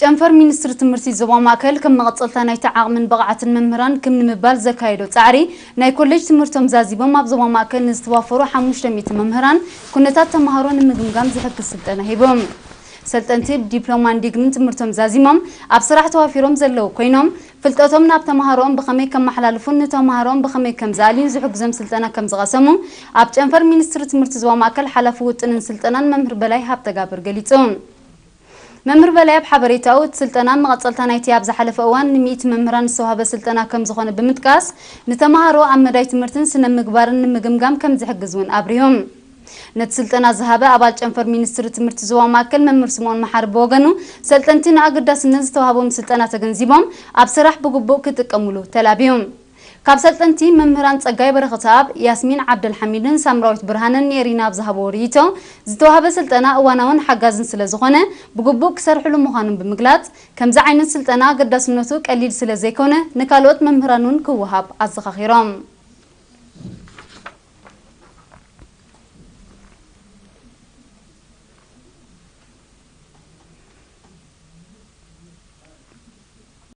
ጨንፈር ሚኒስትር ትምህርቲ ዞባ ማእከል ከም መቀጸልታ ናይ ተዓቅምን በቅዓትን መምህራን ከም ንምባል ዘካይዶ ጻዕሪ ናይ ኮሌጅ ትምህርቶም ዛዚቦም ኣብ ዞባ ማእከል ንዝተዋፈሩ 500 መምህራን ኩነታት ተማሃሮ ንምግምጋም ዝሕግዝ ስልጠና ሂቦም ሰልጠንቲ ዲፕሎማን ዲግሪን ትምህርቶም ዛዚሞም ኣብ ስራሕ ተዋፊሮም ዘለው ኮይኖም ፍልጠቶም ናብ ተማሃሮም ብኸመይ ከም ማሕላልፉን ተማሃሮም ብኸመይ ከም ዛሊን ዝሕግዞም ስልጠና ከም ዝቀሰሙ ኣብ ጨንፈር ሚኒስትር ትምህርቲ ዞባ ማእከል ሓላፊ ውጥንን ስልጠናን መምህር በላይ ሃብተጋብር ገሊጾም መምህር በላይ ኣብ ሓበሬታው ስልጠና መቀጸልታ ናይቲ ኣብ ዝሓለፈ እዋን ን100 መምህራን ዝተዋሃበ ስልጠና ከም ዝኾነ ብምጥቃስ ንተማሃሮ ኣብ መዳይ ትምህርትን ስነ ምግባርን ንምግምጋም ከም ዝሕግዝውን አብሪዮም ነት ስልጠና ዝሃበ አባል ጨንፈር ሚኒስትር ትምህርቲ ዞባ ማእከል መምህር ስምዖን መሓር በወገኑ ሰልጠንቲና አገዳስነት ዝተዋሃቦም ስልጠና ተገንዚቦም ኣብ ስራሕ ብግቡእ ክጥቀሙሉ ተላቢዮም ካብ ሰልጠንቲ መምህራን ጸጋይ በረኸታብ ያስሚን ዓብደልሐሚድን ሳምራዊት ብርሃንን የሪና ኣብዝሃቦ ሪቶ ዝተዋሃበ ስልጠና እዋናውን ሓጋዝን ስለዝኾነ ብግቡእ ክሰርሕሉ ምዃኑን ብምግላጽ ከምዚ ዓይነት ስልጠና አገዳስነቱ ቀሊል ስለዘይኮነ ንካልኦት መምህራኑን ክወሃብ ኣዘኻኺሮም